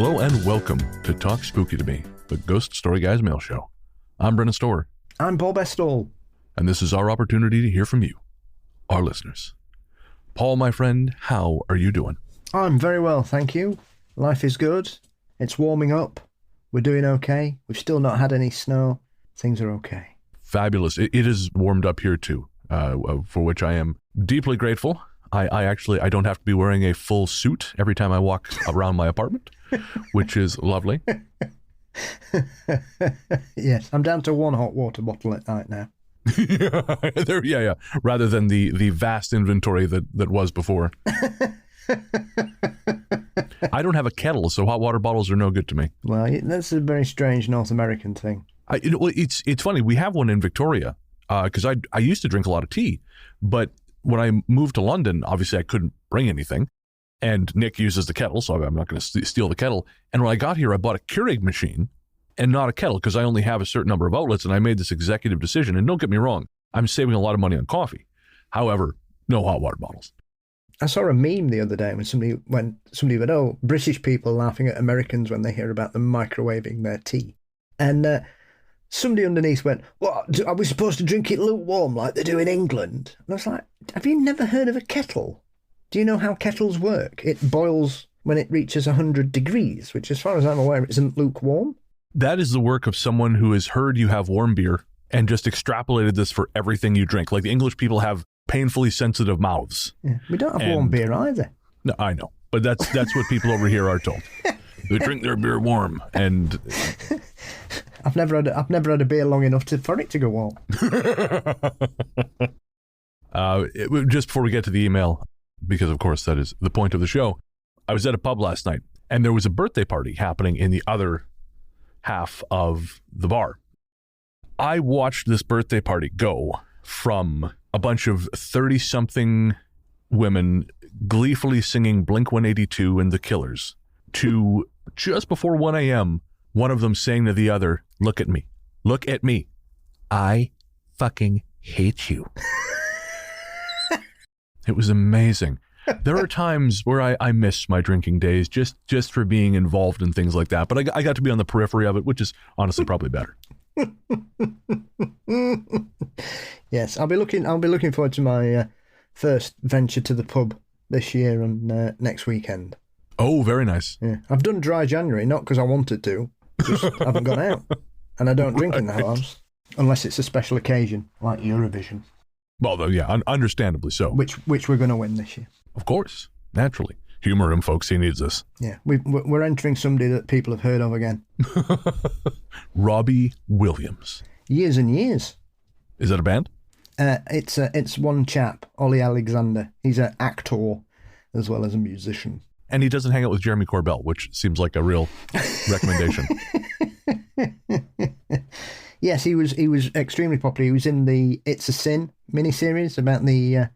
Hello and welcome to Talk Spooky to Me, the Ghost Story Guys mail show. I'm Brennan Storer. I'm Paul Bestall. And this is our opportunity to hear from you, our listeners. Paul, my friend, how are you doing? I'm very well, thank you. Life is good. It's warming up. We're doing okay. We've still not had any snow. Things are okay. Fabulous. It is warmed up here too, for which I am deeply grateful. I don't have to be wearing a full suit every time I walk around my apartment, which is lovely. Yes, I'm down to one hot water bottle at night now. Yeah. Rather than the vast inventory that was before. I don't have a kettle, so hot water bottles are no good to me. Well, that's a very strange North American thing. It's funny. We have one in Victoria because I used to drink a lot of tea, but when I moved to London, obviously I couldn't bring anything. And Nick uses the kettle, so I'm not going to steal the kettle. And when I got here, I bought a Keurig machine and not a kettle because I only have a certain number of outlets, and I made this executive decision. And don't get me wrong, I'm saving a lot of money on coffee. However, no hot water bottles. I saw a meme the other day when somebody went, oh, British people laughing at Americans when they hear about them microwaving their tea. And somebody underneath went, what, are we supposed to drink it lukewarm like they do in England? And I was like, have you never heard of a kettle? Do you know how kettles work? It boils when it reaches 100 degrees, which as far as I'm aware isn't lukewarm. That is the work of someone who has heard you have warm beer and just extrapolated this for everything you drink. Like the English people have painfully sensitive mouths. Yeah, we don't have warm beer either. No, I know. But that's what people over here are told. They drink their beer warm, and I've never had a beer long enough for it to go warm. Just before we get to the email, because of course that is the point of the show, I was at a pub last night, and there was a birthday party happening in the other half of the bar. I watched this birthday party go from a bunch of 30-something women gleefully singing Blink-182 and The Killers to just before 1 a.m., one of them saying to the other, look at me. Look at me. I fucking hate you. It was amazing. There are times where I miss my drinking days just for being involved in things like that. But I got to be on the periphery of it, which is honestly probably better. Yes, I'll be looking forward to my first venture to the pub this year and next weekend. Oh, very nice. Yeah, I've done dry January, not because I wanted to, just haven't gone out. And I don't drink in the house, unless it's a special occasion, like Eurovision. Well, yeah, understandably so. Which we're going to win this year. Of course, naturally. Humor him, folks, he needs this. Yeah, we're entering somebody that people have heard of again. Robbie Williams. Years and years. Is that a band? It's one chap, Ollie Alexander. He's an actor as well as a musician. And he doesn't hang out with Jeremy Corbell, which seems like a real recommendation. Yes, he was extremely popular. He was in the It's a Sin miniseries about the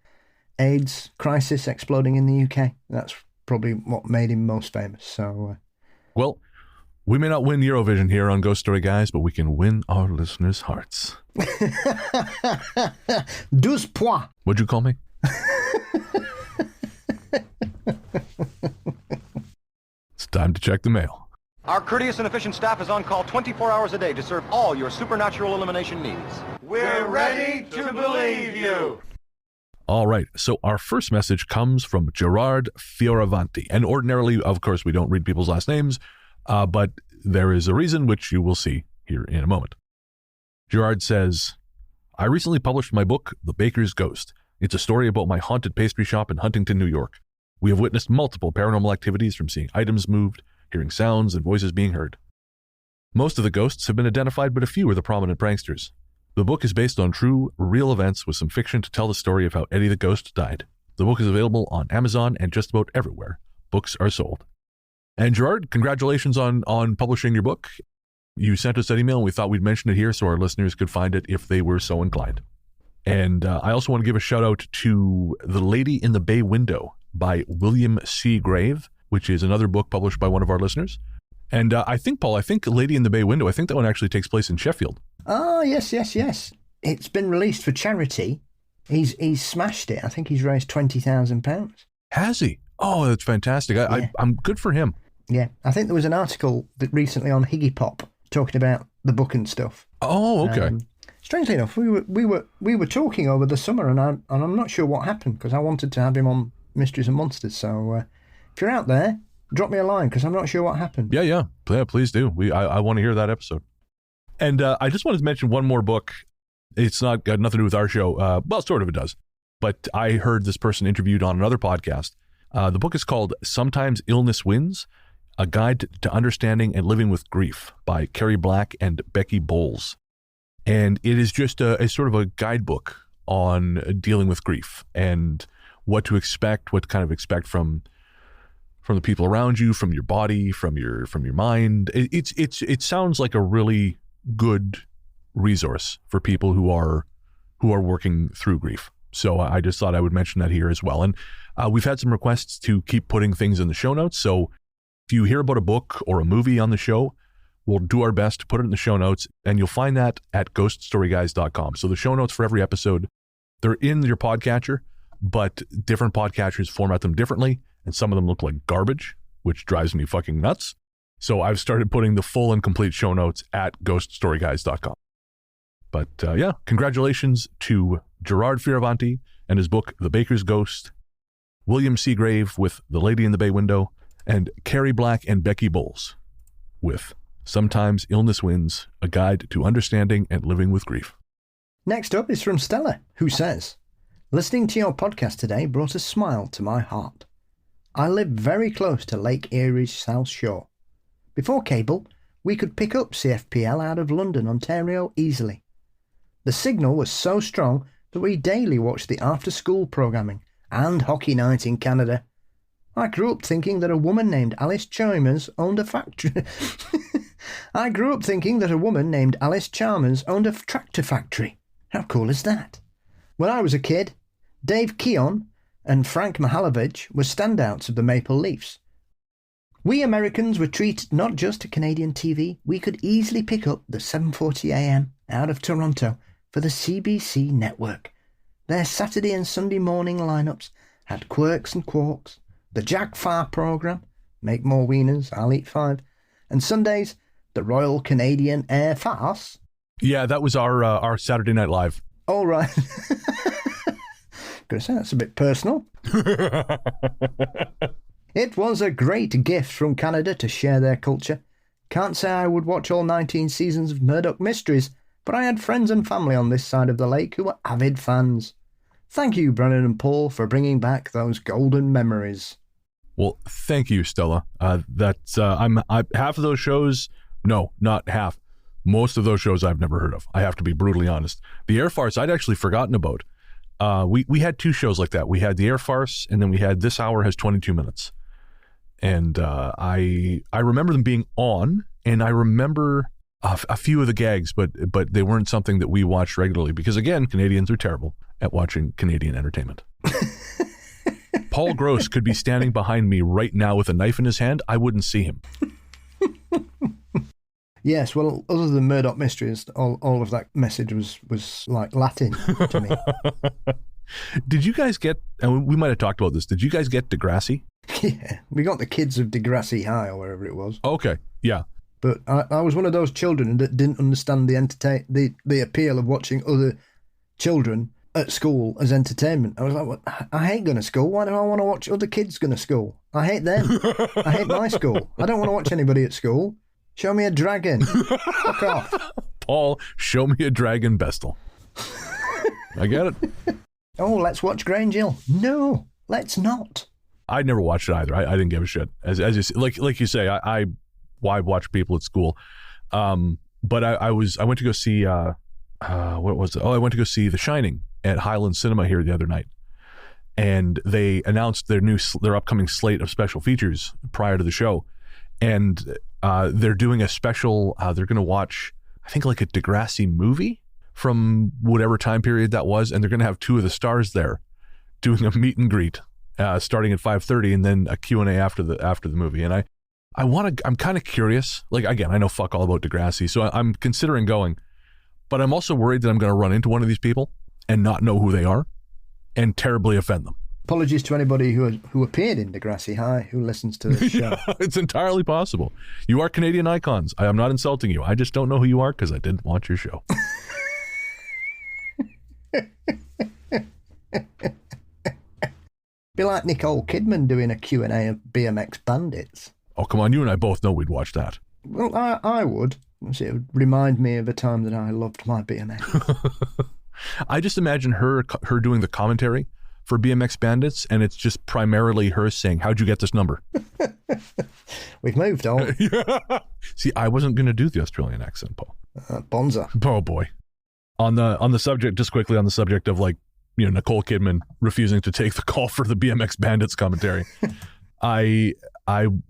AIDS crisis exploding in the UK. That's probably what made him most famous. So, well, we may not win Eurovision here on Ghost Story Guys, but we can win our listeners' hearts. 12 points. What'd you call me? It's time to check the mail. Our courteous and efficient staff is on call 24 hours a day to serve all your supernatural elimination needs. We're ready to believe you. All right, so our first message comes from Gerard Fioravanti. And ordinarily, of course, we don't read people's last names, but there is a reason which you will see here in a moment. Gerard says, I recently published my book, The Baker's Ghost. It's a story about my haunted pastry shop in Huntington, New York. We have witnessed multiple paranormal activities, from seeing items moved, hearing sounds, and voices being heard. Most of the ghosts have been identified, but a few are the prominent pranksters. The book is based on true, real events with some fiction to tell the story of how Eddie the Ghost died. The book is available on Amazon and just about everywhere books are sold. And Gerard, congratulations on publishing your book. You sent us that email and we thought we'd mention it here so our listeners could find it if they were so inclined. And I also want to give a shout out to The Lady in the Bay Window by William C. Grave, which is another book published by one of our listeners. And I think, Paul, Lady in the Bay Window, I think that one actually takes place in Sheffield. Oh, yes. It's been released for charity. He's smashed it. I think he's raised £20,000. Has he? Oh, that's fantastic. I'm good for him. Yeah, I think there was an article that recently on Higgy Pop talking about the book and stuff. Oh, okay. Strangely enough, we were talking over the summer, and I'm not sure what happened because I wanted to have him on Mysteries and Monsters. So if you're out there, drop me a line because I'm not sure what happened. Yeah, please do. I want to hear that episode. And I just wanted to mention one more book. It's not got nothing to do with our show. Well, sort of it does. But I heard this person interviewed on another podcast. The book is called Sometimes Illness Wins, A Guide to Understanding and Living with Grief by Carrie Black and Becky Bowles. And it is just a sort of a guidebook on dealing with grief and what to expect, what to kind of expect from the people around you, from your body, from your mind. It sounds like a really good resource for people who are working through grief. So I just thought I would mention that here as well. And we've had some requests to keep putting things in the show notes. So if you hear about a book or a movie on the show, we'll do our best to put it in the show notes, and you'll find that at ghoststoryguys.com. So the show notes for every episode, they're in your podcatcher, but different podcatchers format them differently, and some of them look like garbage, which drives me fucking nuts. So I've started putting the full and complete show notes at ghoststoryguys.com. But yeah, congratulations to Gerard Fioravanti and his book, The Baker's Ghost, William Seagrave with The Lady in the Bay Window, and Carrie Black and Becky Bowles with Sometimes Illness Wins, A Guide to Understanding and Living with Grief. Next up is from Stella, who says, listening to your podcast today brought a smile to my heart. I live very close to Lake Erie's South Shore. Before cable, we could pick up CFPL out of London, Ontario easily. The signal was so strong that we daily watched the after-school programming and hockey night in Canada. I grew up thinking that a woman named Alice Chalmers owned a factory. I grew up thinking that a woman named Alice Chalmers owned a tractor factory. How cool is that? When I was a kid, Dave Keon and Frank Mahalovich were standouts of the Maple Leafs. We Americans were treated not just to Canadian TV, we could easily pick up the 7:40 a.m. out of Toronto for the CBC network. Their Saturday and Sunday morning lineups had Quirks and Quarks, the Jack Farr programme, Make More Wieners, I'll Eat Five, and Sundays, the Royal Canadian Air Farce. Yeah, that was our Saturday Night Live. All right. Gonna say that's a bit personal. It was a great gift from Canada to share their culture. Can't say I would watch all 19 seasons of Murdoch Mysteries, but I had friends and family on this side of the lake who were avid fans. Thank you, Brennan and Paul, for bringing back those golden memories. Well, thank you, Stella. I'm half of those shows. No, not half. Most of those shows I've never heard of. I have to be brutally honest. The Air Farce I'd actually forgotten about. We had two shows like that. We had the Air Farce, and then we had This Hour Has 22 Minutes. And I remember them being on, and I remember a few of the gags, but they weren't something that we watched regularly because, again, Canadians are terrible at watching Canadian entertainment. Paul Gross could be standing behind me right now with a knife in his hand. I wouldn't see him. Yes, well, other than Murdoch Mysteries, all of that message was like Latin to me. Did you guys get, and we might have talked about this, did you guys get Degrassi? Yeah, we got the kids of Degrassi High or wherever it was. Okay, yeah. But I was one of those children that didn't understand the appeal of watching other children at school as entertainment. I was like, well, I hate going to school. Why do I want to watch other kids going to school? I hate them. I hate my school. I don't want to watch anybody at school. Show me a dragon. Fuck off. Paul, show me a dragon Bestel. I get it. Oh, let's watch Grange Hill. No, let's not. I never watched it either. I didn't give a shit. As you like you say, I watch people at school. But I went to go see what was it? Oh, I went to go see The Shining at Highland Cinema here the other night, and they announced their upcoming slate of special features prior to the show, and they're doing a special. They're going to watch, I think, like a Degrassi movie from whatever time period that was, and they're going to have two of the stars there doing a meet and greet starting at 5:30, and then a Q&A after the movie. And I'm kind of curious. Like, again, I know fuck all about Degrassi, so I'm considering going, but I'm also worried that I'm going to run into one of these people and not know who they are and terribly offend them. Apologies to anybody who appeared in Degrassi High who listens to this show. Yeah, it's entirely possible. You are Canadian icons. I am not insulting you. I just don't know who you are because I didn't watch your show. Be like Nicole Kidman doing a Q&A of BMX Bandits. Oh, come on. You and I both know we'd watch that. Well, I would. It would remind me of a time that I loved my BMX. I just imagine her doing the commentary for BMX Bandits, and it's just primarily her saying, "How'd you get this number?" We've moved on. Yeah. See, I wasn't going to do the Australian accent, Paul. Bonza. Oh boy. On the subject, just quickly on the subject of Nicole Kidman refusing to take the call for the BMX Bandits commentary. I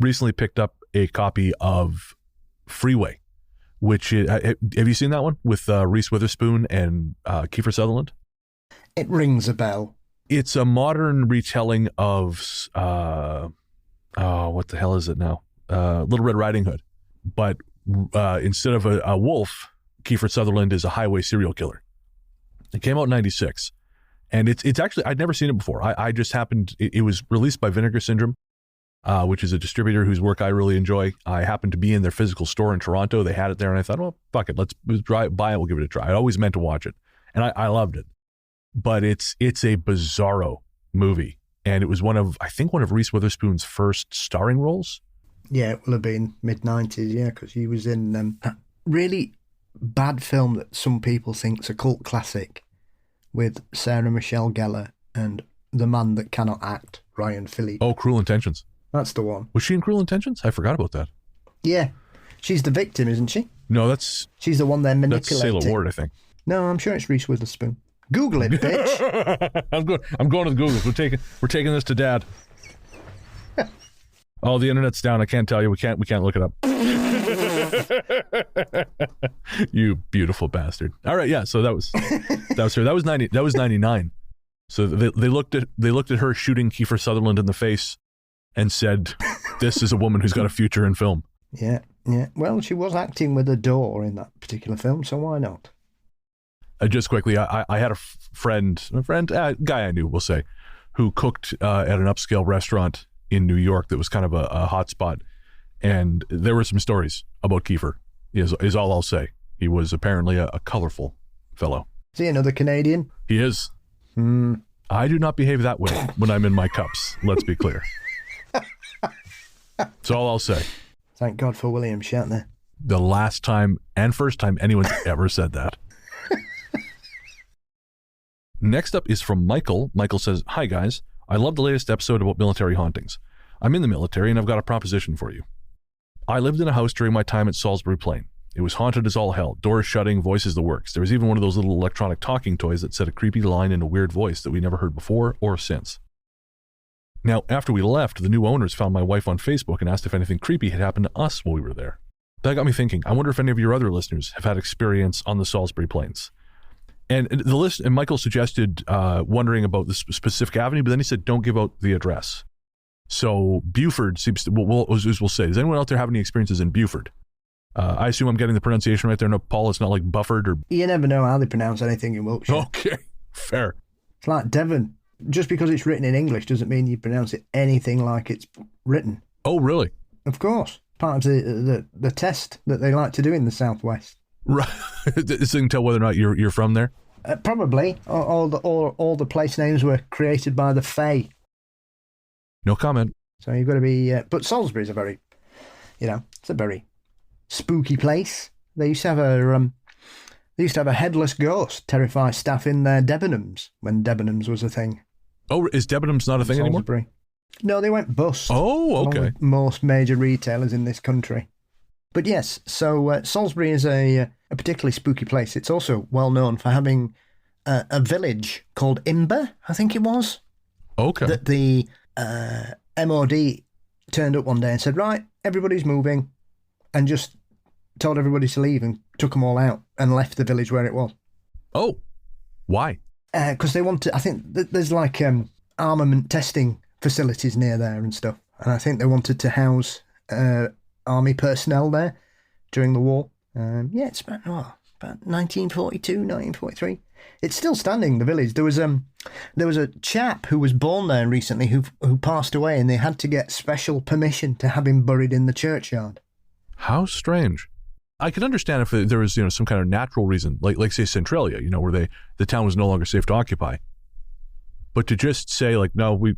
recently picked up a copy of Freeway, which is, have you seen that one with Reese Witherspoon and Kiefer Sutherland? It rings a bell. It's a modern retelling of what the hell is it now? Little Red Riding Hood, but instead of a wolf, Kiefer Sutherland is a highway serial killer. It came out in '96, and it's actually, I'd never seen it before. I just happened, it was released by Vinegar Syndrome, which is a distributor whose work I really enjoy. I happened to be in their physical store in Toronto. They had it there, and I thought, well, fuck it, let's buy it, we'll give it a try. I always meant to watch it, and I loved it. But it's a bizarro movie, and it was one of Reese Witherspoon's first starring roles. Yeah, it will have been mid-90s, yeah, because he was in a really bad film that some people think's a cult classic with Sarah Michelle Gellar and the man that cannot act, Ryan Phillippe. Oh, Cruel Intentions. That's the one. Was she in Cruel Intentions? I forgot about that. Yeah. She's the victim, isn't she? No, she's the one they're manipulating. That's Sailor Ward, I think. No, I'm sure it's Reese Witherspoon. Google it, bitch. I'm going to the Google. We're taking this to Dad. Oh, the internet's down. I can't tell you. We can't look it up. You beautiful bastard. All right, yeah. So that was her. That was 99. So they looked at her shooting Kiefer Sutherland in the face and said, "This is a woman who's got a future in film." Yeah. Well, she was acting with a door in that particular film, so why not? Just quickly, I had a guy I knew, we'll say, who cooked at an upscale restaurant in New York that was kind of a hot spot. And there were some stories about Kiefer, is all I'll say. He was apparently a colorful fellow. Is he another Canadian? He is. I do not behave that way when I'm in my cups, let's be clear. That's all I'll say. Thank God for William Shatner. The last time and first time anyone's ever said that. Next up is from Michael. Michael says, "Hi guys, I love the latest episode about military hauntings. I'm in the military and I've got a proposition for you. I lived in a house during my time at Salisbury Plain. It was haunted as all hell, doors shutting, voices the works. There was even one of those little electronic talking toys that said a creepy line in a weird voice that we never heard before or since. Now, after we left, the new owners found my wife on Facebook and asked if anything creepy had happened to us while we were there. That got me thinking, I wonder if any of your other listeners have had experience on the Salisbury Plains. And the list, and Michael suggested wondering about the specific avenue, but then he said, don't give out the address. So Buford seems to, we'll say, does anyone out there have any experiences in Buford? I assume I'm getting the pronunciation right there. No, Paul, it's not like Bufford or... You never know how they pronounce anything in Wiltshire. Okay, fair. It's like Devon. Just because it's written in English doesn't mean you pronounce it anything like it's written. Oh, really? Of course. Part of the test that they like to do in the Southwest. Right. So you can tell whether or not you're from there? Probably. All the place names were created by the Fae. No comment. So you've got to be... but Salisbury's a very... it's a very spooky place. They used to have a headless ghost terrify staff in their Debenhams when Debenhams was a thing. Oh, is Debenhams not a thing Salisbury anymore? No, they went bust. Oh, okay. Along with most major retailers in this country. But yes, so Salisbury is a particularly spooky place. It's also well known for having a village called Imber, I think it was. Okay. That the MOD turned up one day and said, right, everybody's moving, and just told everybody to leave and took them all out and left the village where it was. Oh, why? Because they wanted, I think there's like armament testing facilities near there and stuff. And I think they wanted to house army personnel there during the war. It's about 1942, 1943. It's still standing, the village. There was a chap who was born there recently who passed away, and they had to get special permission to have him buried in the churchyard. How strange. I could understand if there was, some kind of natural reason, like say Centralia, where the town was no longer safe to occupy. But to just say no, we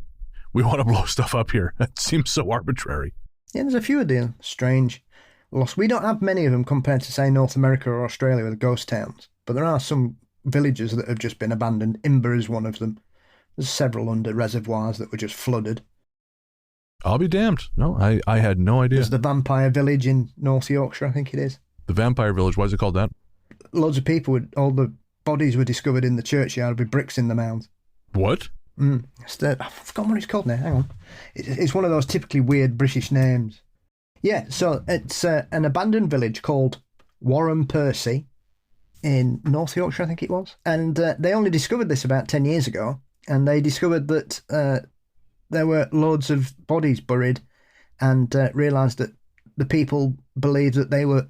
want to blow stuff up here, that seems so arbitrary. Yeah, there's a few of them strange lost. We don't have many of them compared to, say, North America or Australia with ghost towns, but there are some villages that have just been abandoned. Imber is one of them. There's several under reservoirs that were just flooded. I'll be damned. No, I had no idea. There's the vampire village in North Yorkshire, I think it is. The vampire village, why is it called that? Loads of people, all the bodies were discovered in the churchyard with bricks in the mound. What? I've forgotten what it's called now. Hang on. It's one of those typically weird British names. Yeah, so it's an abandoned village called Warren Percy in North Yorkshire, I think it was. And they only discovered this about 10 years ago. And they discovered that there were loads of bodies buried, and realised that the people believed that they were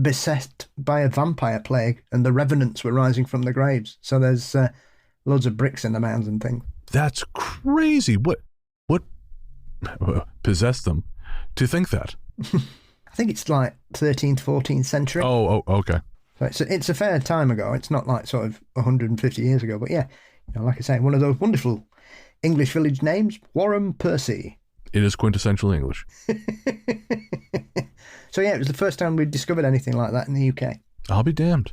beset by a vampire plague and the revenants were rising from the graves. So there's loads of bricks in the mounds and things. That's crazy. What possessed them to think that? I think it's like 13th, 14th century. Oh, okay. So it's a fair time ago. It's not like sort of 150 years ago. But yeah, like I say, one of those wonderful English village names, Warren Percy. It is quintessentially English. So yeah, it was the first time we'd discovered anything like that in the UK. I'll be damned.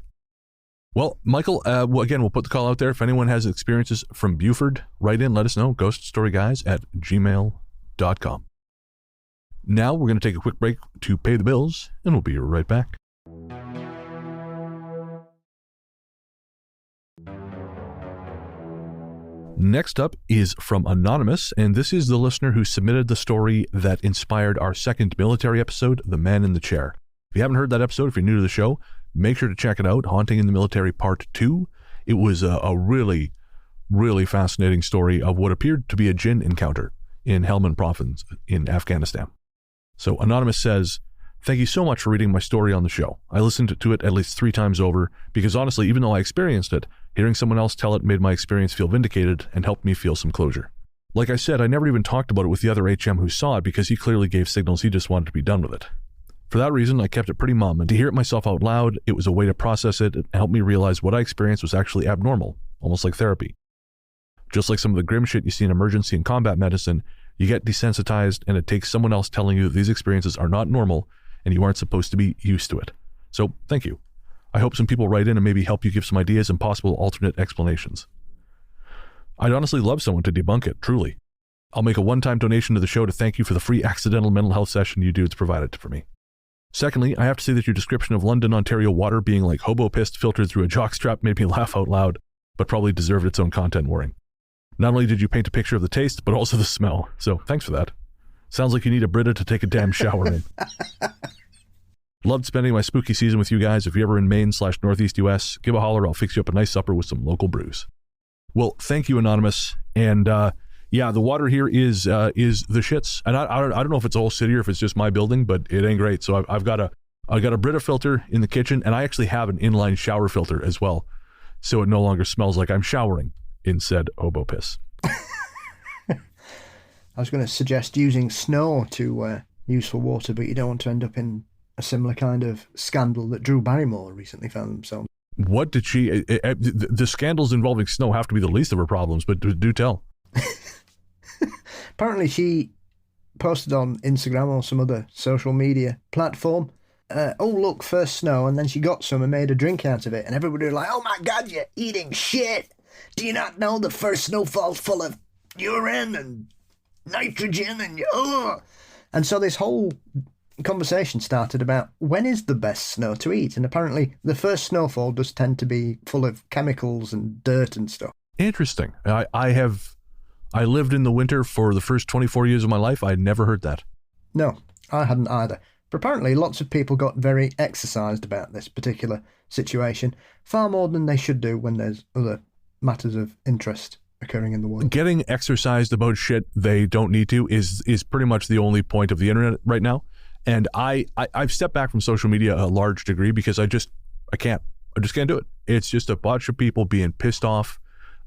Well, Michael, again, we'll put the call out there. If anyone has experiences from Buford, write in, let us know. ghoststoryguys@gmail.com. Now we're going to take a quick break to pay the bills, and we'll be right back. Next up is from Anonymous, and this is the listener who submitted the story that inspired our second military episode, The Man in the Chair. If you haven't heard that episode, if you're new to the show, make sure to check it out, Haunting in the Military Part 2. It was a really, really fascinating story of what appeared to be a jinn encounter in Helmand Province in Afghanistan. So Anonymous says, "Thank you so much for reading my story on the show. I listened to it at least 3 times over because honestly, even though I experienced it, hearing someone else tell it made my experience feel vindicated and helped me feel some closure. Like I said, I never even talked about it with the other HM who saw it because he clearly gave signals he just wanted to be done with it. For that reason, I kept it pretty mum, and to hear it myself out loud, it was a way to process it and help me realize what I experienced was actually abnormal, almost like therapy. Just like some of the grim shit you see in emergency and combat medicine, you get desensitized and it takes someone else telling you that these experiences are not normal and you aren't supposed to be used to it. So, thank you. I hope some people write in and maybe help you give some ideas and possible alternate explanations. I'd honestly love someone to debunk it, truly. I'll make a one-time donation to the show to thank you for the free accidental mental health session you dudes provided for me. Secondly, I have to say that your description of London, Ontario water being like hobo piss filtered through a jockstrap made me laugh out loud, but probably deserved its own content warning. Not only did you paint a picture of the taste, but also the smell, so thanks for that. Sounds like you need a Brita to take a damn shower in. Loved spending my spooky season with you guys. If you're ever in Maine/Northeast US, give a holler. I'll fix you up a nice supper with some local brews. Well, thank you, Anonymous. And yeah, the water here is the shits. And I don't know if it's a whole city or if it's just my building, but it ain't great. So I've got a Brita filter in the kitchen, and I actually have an inline shower filter as well, so it no longer smells like I'm showering in said hobo piss. I was going to suggest using snow to use for water, but you don't want to end up in a similar kind of scandal that Drew Barrymore recently found himself. What did she... the scandals involving snow have to be the least of her problems, but do tell. Apparently she posted on Instagram or some other social media platform, oh, look, first snow, and then she got some and made a drink out of it, and everybody was like, oh my God, you're eating shit. Do you not know the first snowfall's full of urine and nitrogen and... And so this whole conversation started about when is the best snow to eat, and apparently the first snowfall does tend to be full of chemicals and dirt and stuff. Interesting. I lived in the winter for the first 24 years of my life. I'd never heard that. No, I hadn't either. But apparently lots of people got very exercised about this particular situation, far more than they should do when there's other matters of interest occurring in the world. Getting exercised about shit they don't need to is pretty much the only point of the internet right now. And I've stepped back from social media a large degree because I can't I just can't do it. It's just a bunch of people being pissed off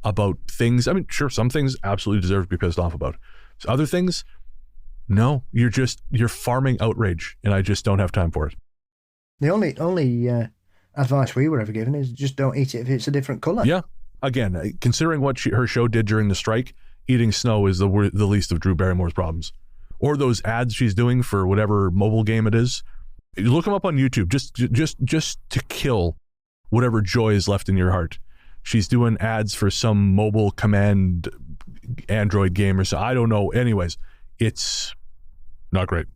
about things. I mean, sure, some things absolutely deserve to be pissed off about. So other things, no, you're farming outrage, and I just don't have time for it. The only advice we were ever given is just don't eat it if it's a different colour. Yeah. Again, considering what her show did during the strike, eating snow is the least of Drew Barrymore's problems. Or those ads she's doing for whatever mobile game it is. Look them up on YouTube, just to kill whatever joy is left in your heart. She's doing ads for some mobile command Android game or so. I don't know. Anyways, it's not great.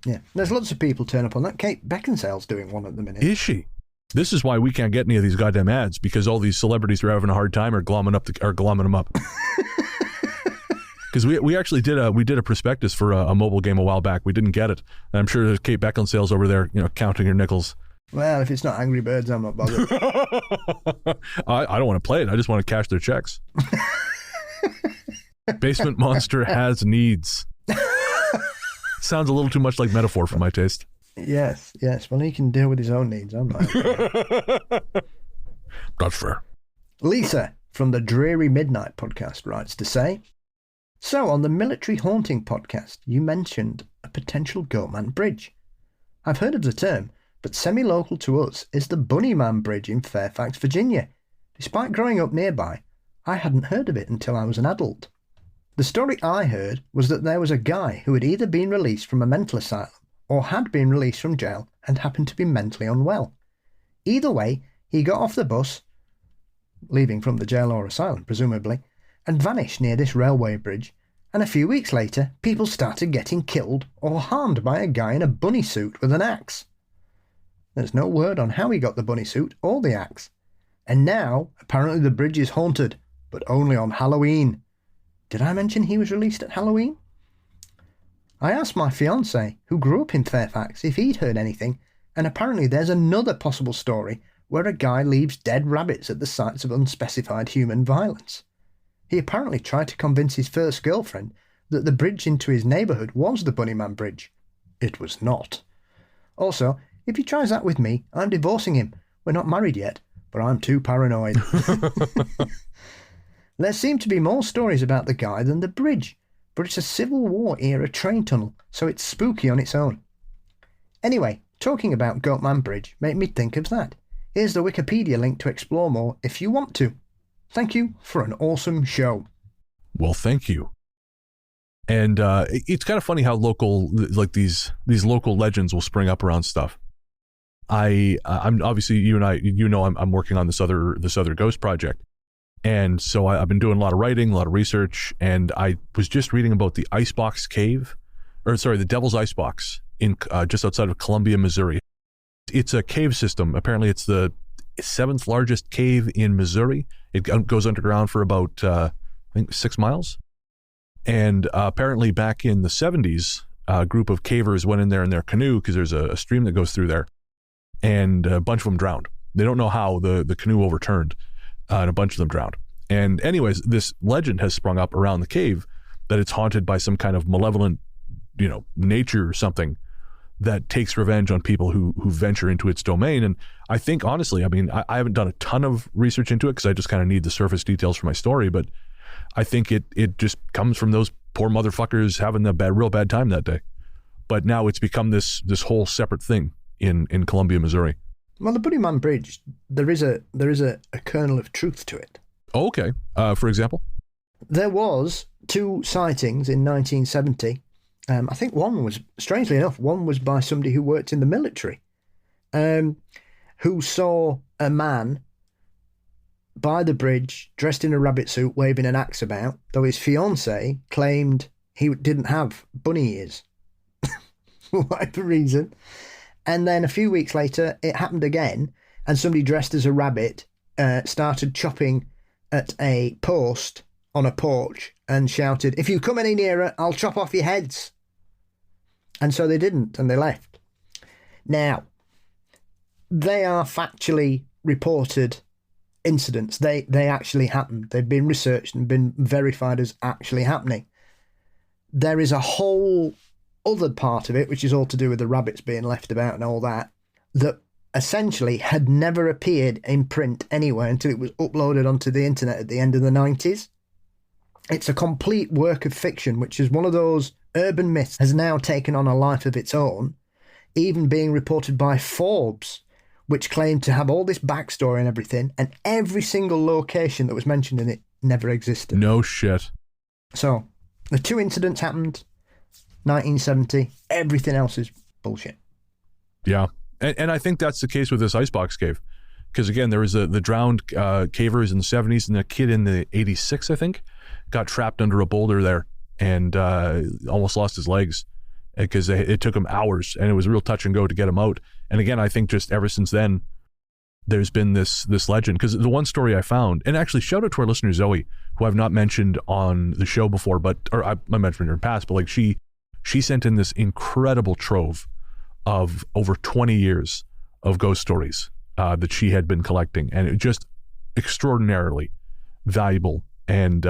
Yeah, there's lots of people turn up on that. Kate Beckinsale's doing one at the minute. Is she? This is why we can't get any of these goddamn ads, because all these celebrities who are having a hard time are glomming them up. Because we actually did a prospectus for a mobile game a while back. We didn't get it. And I'm sure there's Kate Beckinsale's over there, counting her nickels. Well, if it's not Angry Birds, I'm not bothered. I don't want to play it. I just want to cash their checks. Basement Monster has needs. Sounds a little too much like metaphor for my taste. Yes. Well, he can deal with his own needs. I'm not. That's fair. Lisa from the Dreary Midnight podcast writes to say, so on the Military Haunting podcast, you mentioned a potential Goatman Bridge. I've heard of the term, but semi-local to us is the Bunnyman Bridge in Fairfax, Virginia. Despite growing up nearby, I hadn't heard of it until I was an adult. The story I heard was that there was a guy who had either been released from a mental asylum or had been released from jail and happened to be mentally unwell. Either way, he got off the bus, leaving from the jail or asylum presumably, and vanished near this railway bridge, and a few weeks later people started getting killed or harmed by a guy in a bunny suit with an axe. There's no word on how he got the bunny suit or the axe, and now apparently the bridge is haunted, but only on Halloween. Did I mention he was released at Halloween? I asked my fiancé, who grew up in Fairfax, if he'd heard anything, and apparently there's another possible story where a guy leaves dead rabbits at the sites of unspecified human violence. He apparently tried to convince his first girlfriend that the bridge into his neighbourhood was the Bunnyman Bridge. It was not. Also, if he tries that with me, I'm divorcing him. We're not married yet, but I'm too paranoid. There seem to be more stories about the guy than the bridge, but it's a Civil War era train tunnel, so it's spooky on its own. Anyway, talking about Goatman Bridge made me think of that. Here's the Wikipedia link to explore more if you want to. Thank you for an awesome show. Well, thank you. And it's kind of funny how local, like these local legends will spring up around stuff. I'm obviously, I'm working on this other ghost project. And so I've been doing a lot of writing, a lot of research, and I was just reading about the the Devil's Icebox in just outside of Columbia, Missouri. It's a cave system. Apparently, it's the 7th largest cave in Missouri. It goes underground for about, I think, 6 miles. And apparently back in the 70s, a group of cavers went in there in their canoe because there's a stream that goes through there, and a bunch of them drowned. They don't know how the canoe overturned. And a bunch of them drowned. And anyways, this legend has sprung up around the cave that it's haunted by some kind of malevolent, nature or something that takes revenge on people who venture into its domain. And I think, honestly, I haven't done a ton of research into it because I just kind of need the surface details for my story, but I think it just comes from those poor motherfuckers having a real bad time that day. But now it's become this whole separate thing in Columbia, Missouri. Well, the Bunnyman Bridge, there is a kernel of truth to it. Oh, okay. For example? There was 2 sightings in 1970. I think one was, strangely enough, by somebody who worked in the military, who saw a man by the bridge dressed in a rabbit suit waving an axe about, though his fiancée claimed he didn't have bunny ears for whatever reason. And then a few weeks later, it happened again, and somebody dressed as a rabbit started chopping at a post on a porch and shouted, "If you come any nearer, I'll chop off your heads." And so they didn't, and they left. Now, they are factually reported incidents. They actually happened. They've been researched and been verified as actually happening. There is a whole other part of it, which is all to do with the rabbits being left about and all that essentially had never appeared in print anywhere until it was uploaded onto the internet at the end of the 90s. It's a complete work of fiction, which is one of those urban myths, has now taken on a life of its own, even being reported by Forbes, which claimed to have all this backstory and everything, and every single location that was mentioned in it never existed. No shit. So, the 2 incidents happened, 1970, everything else is bullshit. Yeah. And I think that's the case with this icebox cave. Because again, there was the drowned cavers in the 70s, and a kid in the 86, I think, got trapped under a boulder there and almost lost his legs because it took him hours, and it was a real touch and go to get him out. And again, I think just ever since then, there's been this legend. Because the one story I found, and actually shout out to our listener Zoe, who I've not mentioned on the show before, or I mentioned her in the past, but like she sent in this incredible trove of over 20 years of ghost stories that she had been collecting, and it just extraordinarily valuable. And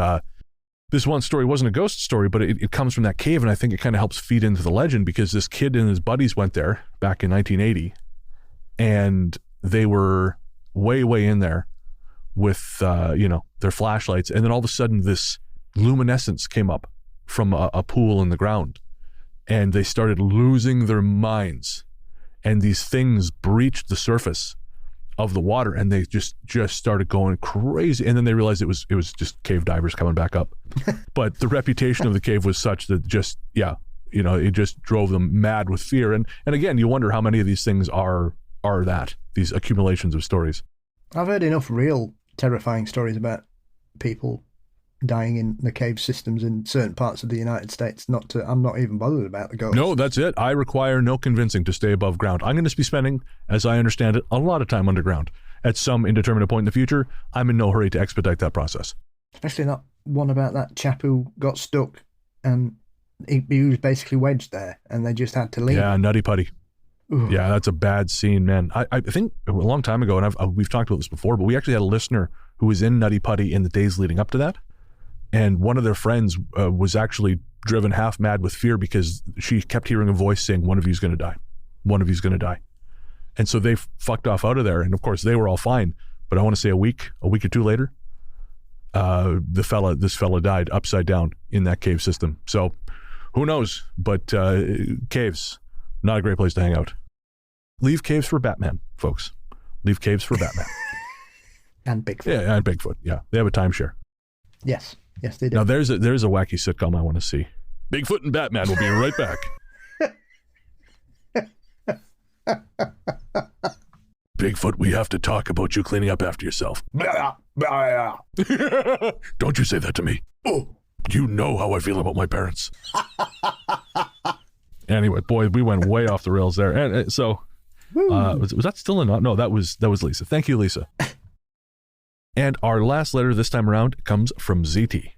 this one story wasn't a ghost story, but it comes from that cave, and I think it kind of helps feed into the legend, because this kid and his buddies went there back in 1980, and they were way in there with their flashlights, and then all of a sudden this luminescence came up from a pool in the ground, and they started losing their minds, and these things breached the surface of the water, and they just started going crazy. And then they realized it was just cave divers coming back up. But the reputation of the cave was such that it just drove them mad with fear. And again, you wonder how many of these things are these accumulations of stories. I've heard enough real terrifying stories about people dying in the cave systems in certain parts of the United States. I'm not even bothered about the ghosts. No, that's it. I require no convincing to stay above ground. I'm going to be spending, as I understand it, a lot of time underground. At some indeterminate point in the future, I'm in no hurry to expedite that process. Especially that one about that chap who got stuck and he was basically wedged there and they just had to leave. Yeah, nutty putty. Ooh. Yeah, that's a bad scene, man. I think a long time ago, and we've talked about this before, but we actually had a listener who was in nutty putty in the days leading up to that. And one of their friends was actually driven half mad with fear because she kept hearing a voice saying, "One of you's going to die. One of you's going to die." And so they fucked off out of there. And of course, they were all fine. But I want to say a week or two later, this fella died upside down in that cave system. So who knows? But caves, not a great place to hang out. Leave caves for Batman, folks. Leave caves for Batman. And Bigfoot. Yeah, and Bigfoot. Yeah, they have a timeshare. Yes, they do. Now there's a wacky sitcom I want to see. Bigfoot and Batman will be right back. Bigfoot, we have to talk about you cleaning up after yourself. Don't you say that to me. Oh, you know how I feel about my parents. Anyway, boy, we went way off the rails there. And so, was that still a not? No, that was Lisa. Thank you, Lisa. And our last letter this time around comes from ZT.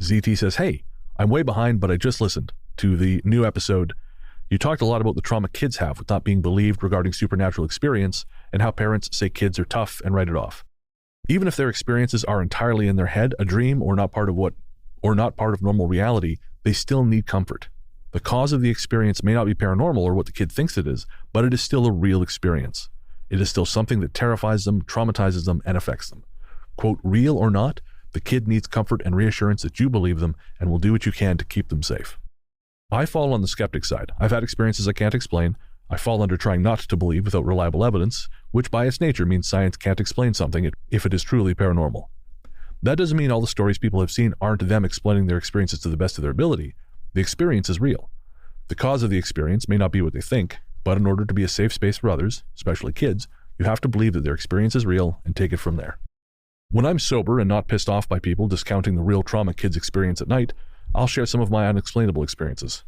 ZT says, "Hey, I'm way behind, but I just listened to the new episode. You talked a lot about the trauma kids have with not being believed regarding supernatural experience and how parents say kids are tough and write it off. Even if their experiences are entirely in their head, a dream, or not part of normal reality, they still need comfort. The cause of the experience may not be paranormal or what the kid thinks it is, but it is still a real experience. It is still something that terrifies them, traumatizes them, and affects them. Quote, real or not, the kid needs comfort and reassurance that you believe them and will do what you can to keep them safe. I fall on the skeptic side. I've had experiences I can't explain. I fall under trying not to believe without reliable evidence, which by its nature means science can't explain something if it is truly paranormal. That doesn't mean all the stories people have seen aren't them explaining their experiences to the best of their ability. The experience is real. The cause of the experience may not be what they think, but in order to be a safe space for others, especially kids, you have to believe that their experience is real and take it from there. When I'm sober and not pissed off by people discounting the real trauma kids experience at night, I'll share some of my unexplainable experiences.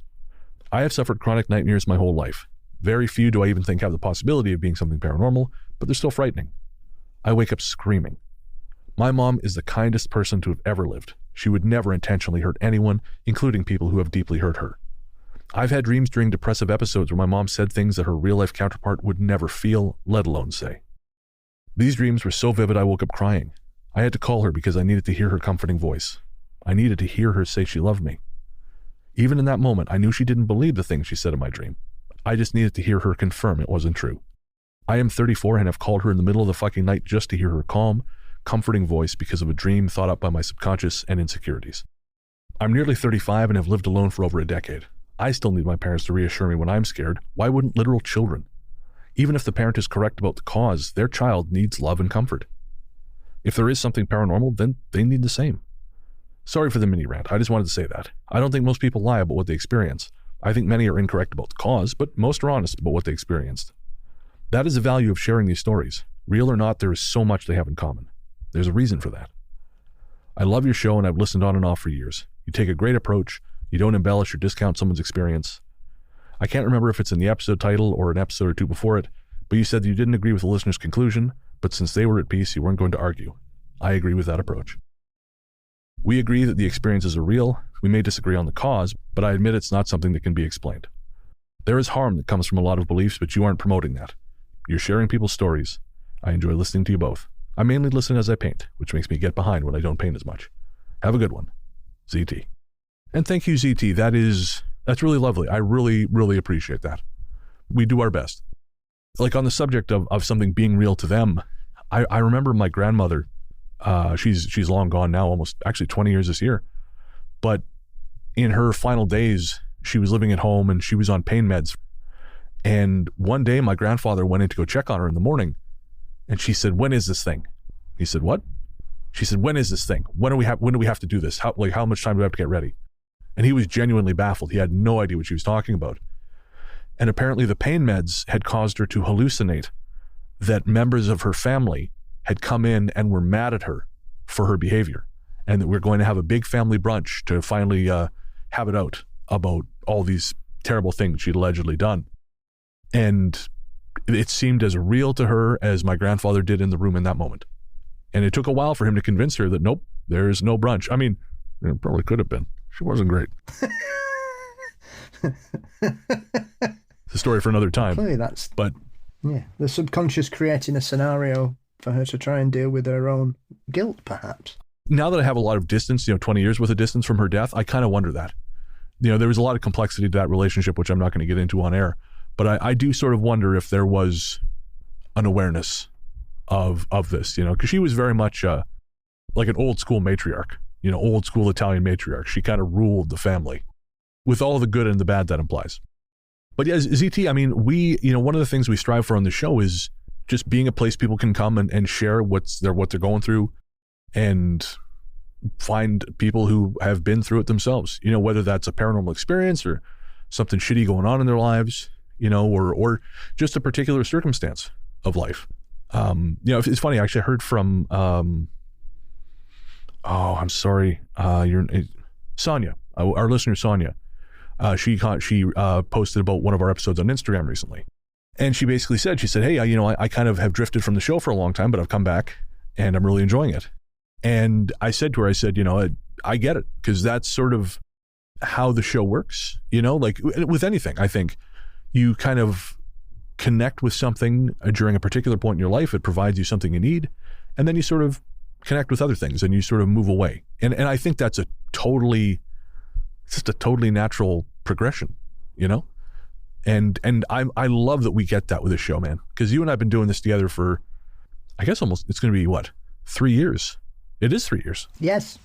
I have suffered chronic nightmares my whole life. Very few do I even think have the possibility of being something paranormal, but they're still frightening. I wake up screaming. My mom is the kindest person to have ever lived. She would never intentionally hurt anyone, including people who have deeply hurt her. I've had dreams during depressive episodes where my mom said things that her real-life counterpart would never feel, let alone say. These dreams were so vivid I woke up crying. I had to call her because I needed to hear her comforting voice. I needed to hear her say she loved me. Even in that moment, I knew she didn't believe the things she said in my dream. I just needed to hear her confirm it wasn't true. I am 34 and have called her in the middle of the fucking night just to hear her calm, comforting voice because of a dream thought up by my subconscious and insecurities. I'm nearly 35 and have lived alone for over a decade. I still need my parents to reassure me when I'm scared. Why wouldn't literal children? Even if the parent is correct about the cause, their child needs love and comfort. If there is something paranormal, then they need the same. Sorry for the mini rant. I just wanted to say that. I don't think most people lie about what they experience. I think many are incorrect about the cause, but most are honest about what they experienced. That is the value of sharing these stories. Real or not, there is so much they have in common. There's a reason for that. I love your show and I've listened on and off for years. You take a great approach. You don't embellish or discount someone's experience. I can't remember if it's in the episode title or an episode or two before it, but you said that you didn't agree with the listener's conclusion, but since they were at peace, you weren't going to argue. I agree with that approach. We agree that the experiences are real. We may disagree on the cause, but I admit it's not something that can be explained. There is harm that comes from a lot of beliefs, but you aren't promoting that. You're sharing people's stories. I enjoy listening to you both. I mainly listen as I paint, which makes me get behind when I don't paint as much. Have a good one. ZT. And thank you, ZT. That's really lovely. I really, really appreciate that. We do our best. Like on the subject of something being real to them, I remember my grandmother, she's long gone now, almost actually 20 years this year. But in her final days, she was living at home and she was on pain meds. And one day my grandfather went in to go check on her in the morning. And she said, "When is this thing?" He said, "What?" She said, "When is this thing? When do we have to do this? How much time do we have to get ready?" And he was genuinely baffled. He had no idea what she was talking about. And apparently the pain meds had caused her to hallucinate that members of her family had come in and were mad at her for her behavior. And that we're going to have a big family brunch to finally have it out about all these terrible things she'd allegedly done. And it seemed as real to her as my grandfather did in the room in that moment. And it took a while for him to convince her that, nope, there's no brunch. I mean, it probably could have been. She wasn't great. It's a story for another time. Clearly the subconscious creating a scenario for her to try and deal with her own guilt, perhaps. Now that I have a lot of distance, 20 years worth of distance from her death, I kind of wonder that. There was a lot of complexity to that relationship, which I'm not going to get into on air. But I do sort of wonder if there was an awareness of this, because she was very much like an old school matriarch, old school Italian matriarch. She kind of ruled the family with all the good and the bad that implies. But yeah, ZT, I mean, we, one of the things we strive for on the show is just being a place people can come and share what they're going through and find people who have been through it themselves, whether that's a paranormal experience or something shitty going on in their lives, or just a particular circumstance of life. It's funny, actually, I heard from, I'm sorry, Sonia, our listener, Sonia. She posted about one of our episodes on Instagram recently. And she basically said, hey, I kind of have drifted from the show for a long time, but I've come back and I'm really enjoying it. And I said to her, I get it, because that's sort of how the show works, like with anything. I think you kind of connect with something during a particular point in your life. It provides you something you need. And then you sort of connect with other things and you sort of move away. And I think that's just a totally natural progression, And I love that we get that with this show, man, because you and I have been doing this together for, I guess it's going to be 3 years. It is 3 years. Yes.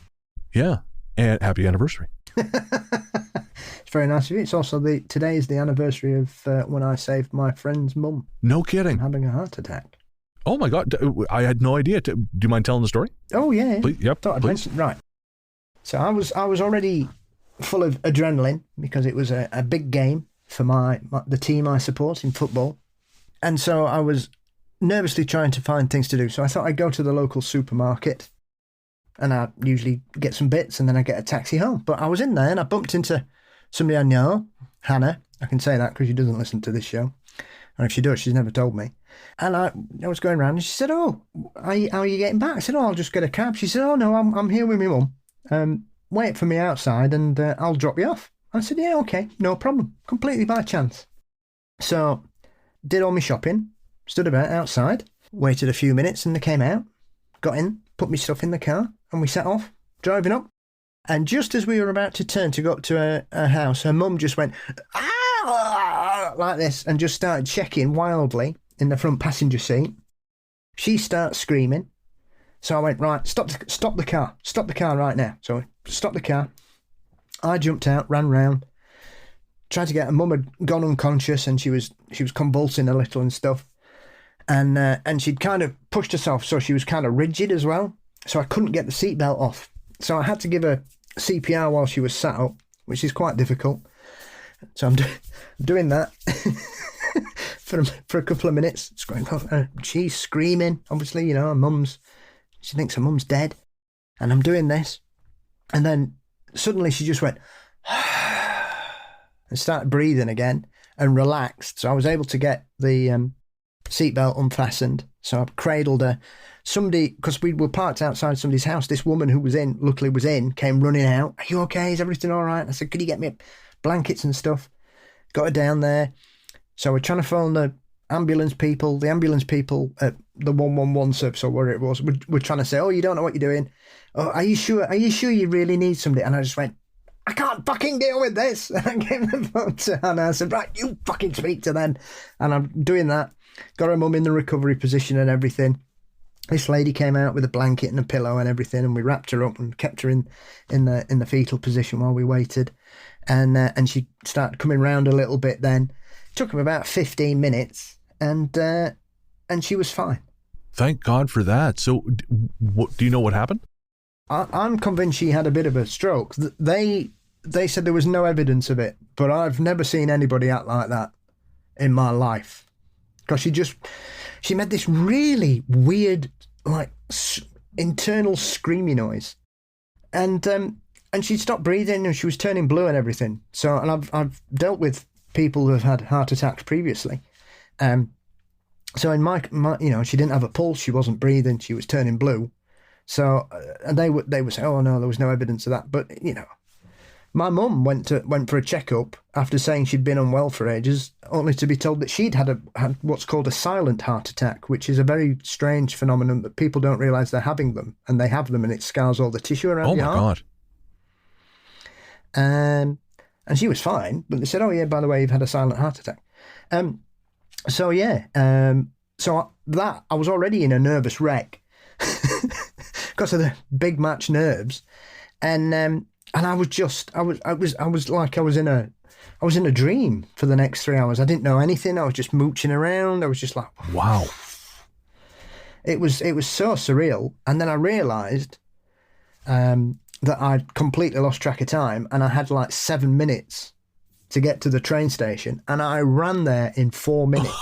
Yeah. And happy anniversary. It's very nice of you. It's also today is the anniversary of when I saved my friend's mum. No kidding. From having a heart attack. Oh my God. I had no idea. Do you mind telling the story? Oh yeah. Please, yep. Please. Right. So I was already full of adrenaline because it was a big game for the team I support in football. And so I was nervously trying to find things to do. So I thought I'd go to the local supermarket and I usually get some bits and then I get a taxi home. But I was in there and I bumped into somebody I know, Hannah. I can say that because she doesn't listen to this show. And if she does, she's never told me. And I was going around and she said, "Oh, how are you getting back?" I said, "Oh, I'll just get a cab." She said, "Oh, no, I'm here with my mum. Wait for me outside and I'll drop you off." I said, "Yeah, okay, no problem." Completely by chance. So did all my shopping, stood about outside, waited a few minutes and they came out, got in, put my stuff in the car and we set off, driving up. And just as we were about to turn to go up to her house, her mum just went, "Ah!" like this and just started checking wildly in the front passenger seat. She starts screaming. So I went, right, stop the car right now. So I stopped the car. I jumped out, ran round, tried to get her. Mum had gone unconscious and she was convulsing a little and stuff. And she'd kind of pushed herself, so she was kind of rigid as well. So I couldn't get the seatbelt off. So I had to give her CPR while she was sat up, which is quite difficult. So I'm doing that for a couple of minutes. It's going, she's screaming, obviously, you know, she thinks her mum's dead. And I'm doing this. And then suddenly she just went and started breathing again and relaxed. So I was able to get the seatbelt unfastened. So I cradled her. Somebody, because we were parked outside somebody's house, this woman who luckily was in, came running out. Are you okay? Is everything all right? I said, could you get me blankets and stuff? Got her down there. So we're trying to phone the ambulance people. The ambulance people at the 111 service or where it was, we're trying to say, oh, you don't know what you're doing. Oh, are you sure you really need somebody? And I just went, I can't fucking deal with this. And I gave the phone to Hannah. I said, right, you fucking speak to them. And I'm doing that. Got her mum in the recovery position and everything. This lady came out with a blanket and a pillow and everything, and we wrapped her up and kept her in the fetal position while we waited. And she started coming round a little bit then. It took him about 15 minutes, and she was fine. Thank God for that. So do you know what happened? I'm convinced she had a bit of a stroke. They said there was no evidence of it, but I've never seen anybody act like that in my life. Because she made this really weird, like, internal screamy noise. And she stopped breathing and she was turning blue and everything. So, and I've dealt with people who have had heart attacks previously. So in my you know, she didn't have a pulse, she wasn't breathing, she was turning blue. So, and they would say, oh no, there was no evidence of that. But, you know, my mum went for a checkup after saying she'd been unwell for ages, only to be told that she'd had what's called a silent heart attack, which is a very strange phenomenon that people don't realise they're having them, and they have them, and it scars all the tissue around your heart. Oh my God! And she was fine, but they said, "Oh yeah, by the way, you've had a silent heart attack." So I was already in a nervous wreck because of the big match nerves, and I was like I was in a dream for the next 3 hours. I didn't know anything. I was just mooching around. I was just like, wow. It was so surreal. And then I realised that I'd completely lost track of time, and I had like 7 minutes to get to the train station, and I ran there in 4 minutes.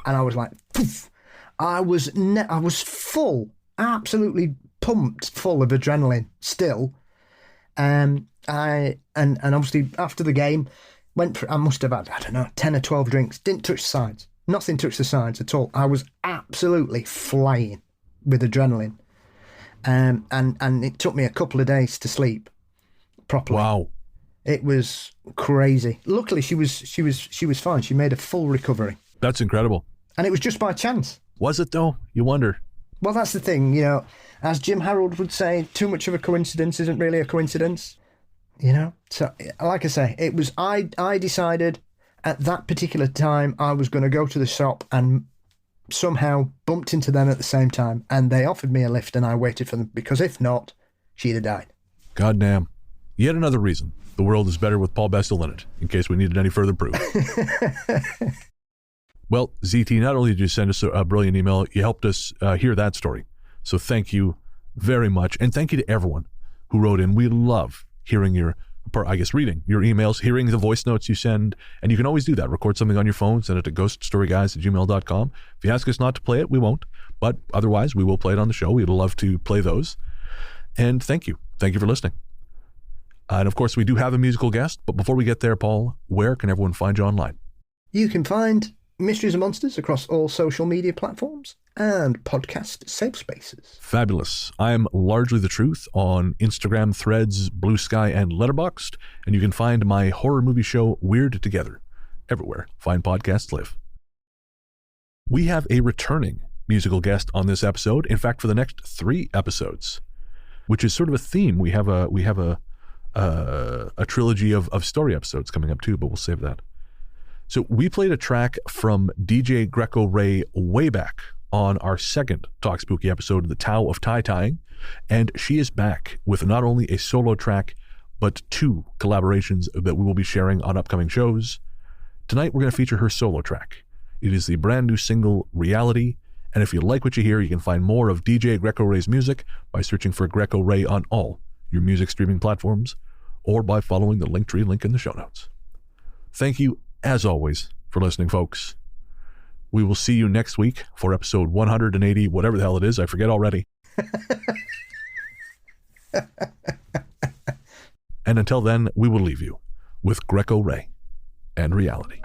And I was like, poof. I was full, absolutely pumped full of adrenaline still. And obviously after the game, I must have had, I don't know, 10 or 12 drinks, didn't touch the sides. Nothing touched the sides at all. I was absolutely flying with adrenaline. And it took me a couple of days to sleep properly. Wow. It was crazy. Luckily she was fine. She made a full recovery. That's incredible. And it was just by chance. Was it though? You wonder. Well, that's the thing, you know, as Jim Harold would say, too much of a coincidence isn't really a coincidence, you know? So, like I say, it was, I decided at that particular time I was going to go to the shop and somehow bumped into them at the same time, and they offered me a lift and I waited for them, because if not, she'd have died. Goddamn. Yet another reason the world is better with Paul Bessel in it, in case we needed any further proof. Well, ZT, not only did you send us a brilliant email, you helped us hear that story. So thank you very much. And thank you to everyone who wrote in. We love hearing reading your emails, hearing the voice notes you send. And you can always do that. Record something on your phone, send it to ghoststoryguys@gmail.com. If you ask us not to play it, we won't. But otherwise, we will play it on the show. We'd love to play those. And thank you. Thank you for listening. And of course, we do have a musical guest. But before we get there, Paul, where can everyone find you online? You can find Mysteries and Monsters across all social media platforms and podcast safe spaces. Fabulous. I'm Largely the Truth on Instagram, Threads, Blue Sky, and Letterboxd. And you can find my horror movie show, Weird Together, everywhere fine podcasts live. We have a returning musical guest on this episode. In fact, for the next 3 episodes, which is sort of a theme. We have a trilogy of story episodes coming up too, but we'll save that. So we played a track from DJ Greco Ray way back on our second Talk Spooky episode, The Tao of Tie-Tying, and she is back with not only a solo track, but 2 collaborations that we will be sharing on upcoming shows. Tonight we're going to feature her solo track. It is the brand new single, Reality, and if you like what you hear, you can find more of DJ Greco Ray's music by searching for Greco Ray on all your music streaming platforms, or by following the Linktree link in the show notes. Thank you, as always, for listening, folks. We will see you next week for episode 180, whatever the hell it is. I forget already. And until then, we will leave you with Greco Ray and Reality.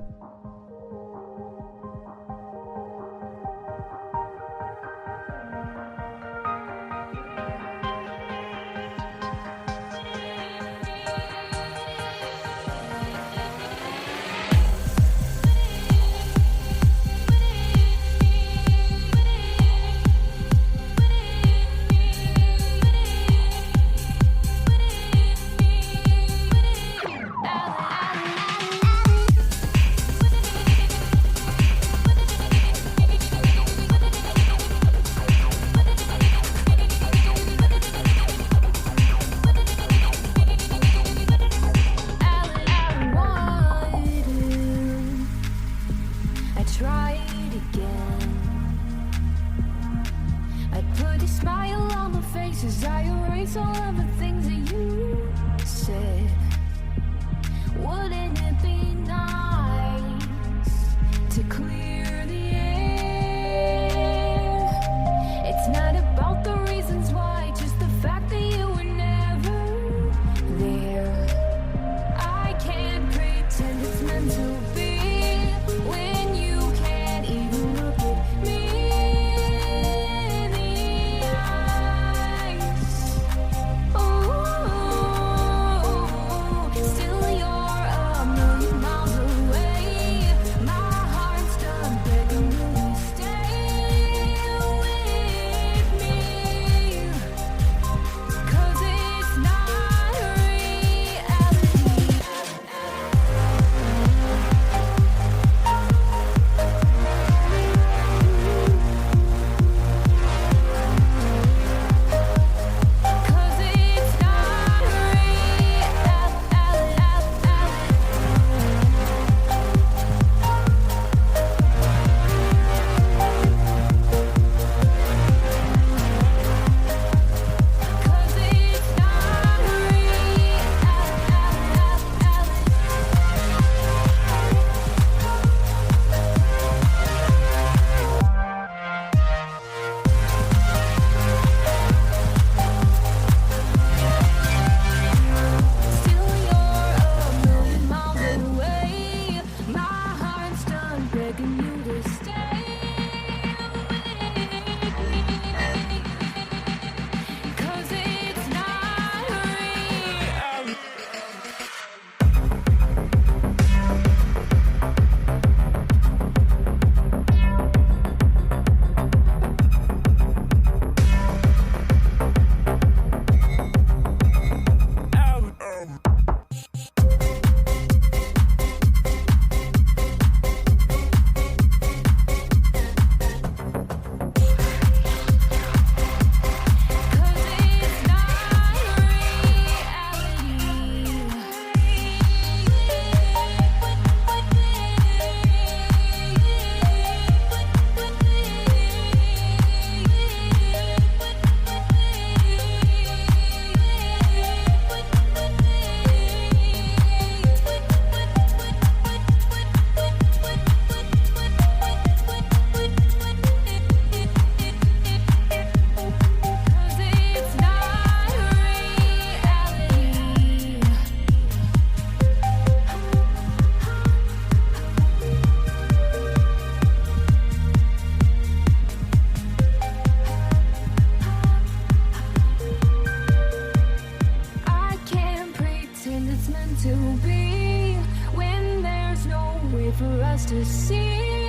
to be when there's no way for us to see.